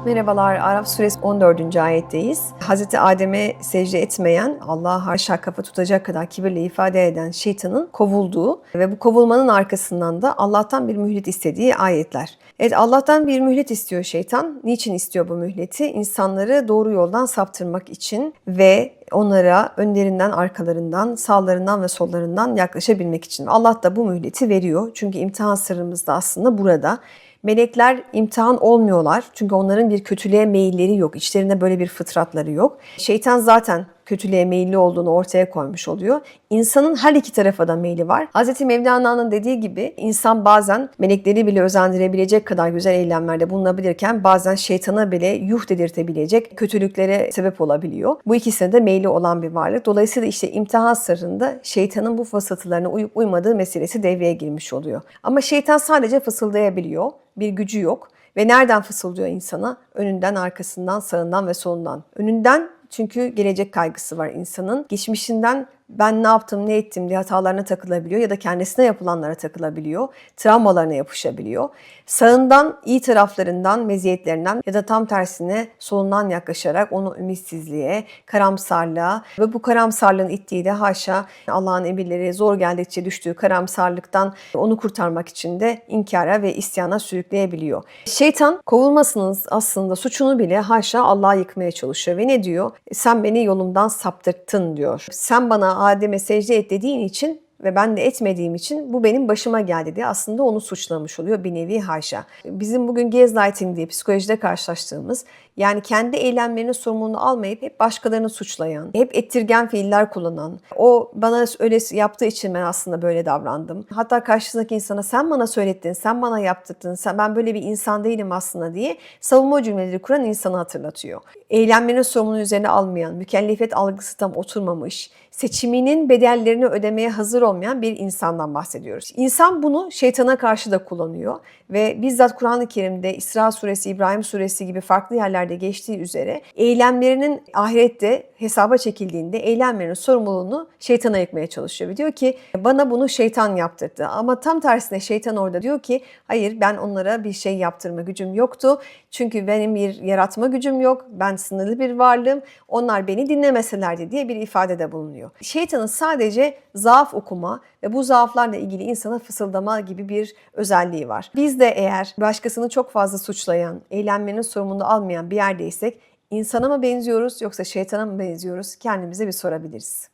Merhabalar, Araf suresi 14. ayetteyiz. Hazreti Adem'e secde etmeyen, Allah'a haşa kafa tutacak kadar kibirle ifade eden şeytanın kovulduğu ve bu kovulmanın arkasından da Allah'tan bir mühlet istediği ayetler. Evet, Allah'tan bir mühlet istiyor şeytan. Niçin istiyor bu mühleti? İnsanları doğru yoldan saptırmak için ve onlara önlerinden, arkalarından, sağlarından ve sollarından yaklaşabilmek için. Allah da bu mühleti veriyor. Çünkü imtihan sırrımız da aslında burada. Melekler imtihan olmuyorlar çünkü onların bir kötülüğe meyilleri yok. İçlerinde böyle bir fıtratları yok. Şeytan zaten kötülüğe meyilli olduğunu ortaya koymuş oluyor. İnsanın her iki tarafa da meyli var. Hz. Mevlana'nın dediği gibi insan bazen melekleri bile özendirebilecek kadar güzel eylemlerde bulunabilirken bazen şeytana bile yuh dedirtebilecek kötülüklere sebep olabiliyor. Bu ikisine de meyli olan bir varlık. Dolayısıyla işte imtihan sırrında şeytanın bu fısıltılarına uyup uymadığı meselesi devreye girmiş oluyor. Ama şeytan sadece fısıldayabiliyor. Bir gücü yok. Ve nereden fısıldıyor insana? Önünden, arkasından, sağından ve solundan. Önünden çünkü gelecek kaygısı var insanın. Geçmişinden ben ne yaptım, ne ettim diye hatalarına takılabiliyor ya da kendisine yapılanlara takılabiliyor. Travmalarına yapışabiliyor. Sağından, iyi taraflarından, meziyetlerinden ya da tam tersine solundan yaklaşarak onu ümitsizliğe, karamsarlığa ve bu karamsarlığın ittiği de haşa Allah'ın emirleri zor geldikçe düştüğü karamsarlıktan onu kurtarmak için de inkara ve isyana sürükleyebiliyor. Şeytan kovulmasının aslında suçunu bile haşa Allah'a yıkmaya çalışıyor ve ne diyor? Sen beni yolumdan saptırttın diyor. Sen bana Adem'e secde et dediğin için ve ben de etmediğim için bu benim başıma geldi diye aslında onu suçlamış oluyor bir nevi haşa. Bizim bugün gaslighting diye psikolojide karşılaştığımız yani kendi eylemlerinin sorumluluğunu almayıp hep başkalarını suçlayan, hep ettirgen fiiller kullanan, o bana öyle yaptığı için ben aslında böyle davrandım. Hatta karşısındaki insana sen bana söylettin, sen bana yaptırdın, ben böyle bir insan değilim aslında diye savunma cümleleri kuran insanı hatırlatıyor. Eylemlerin sorumluluğunu üzerine almayan, mükellefiyet algısı tam oturmamış, seçiminin bedellerini ödemeye hazır olmayan bir insandan bahsediyoruz. İnsan bunu şeytana karşı da kullanıyor ve bizzat Kur'an-ı Kerim'de İsra suresi, İbrahim suresi gibi farklı yerlerde geçtiği üzere eylemlerinin ahirette hesaba çekildiğinde eylemlerinin sorumluluğunu şeytana yıkmaya çalışıyor. Ve diyor ki bana bunu şeytan yaptırdı. Ama tam tersine şeytan orada diyor ki hayır ben onlara bir şey yaptırma gücüm yoktu. Çünkü benim bir yaratma gücüm yok. Ben sınırlı bir varlığım. Onlar beni dinlemeselerdi diye bir ifadede bulunuyor. Şeytanın sadece zaaf okuma ve bu zaaflarla ilgili insana fısıldama gibi bir özelliği var. Biz de eğer başkasını çok fazla suçlayan, eylemlerinin sorumluluğunu almayan bir yerdeysek insana mı benziyoruz yoksa şeytana mı benziyoruz? Kendimize bir sorabiliriz.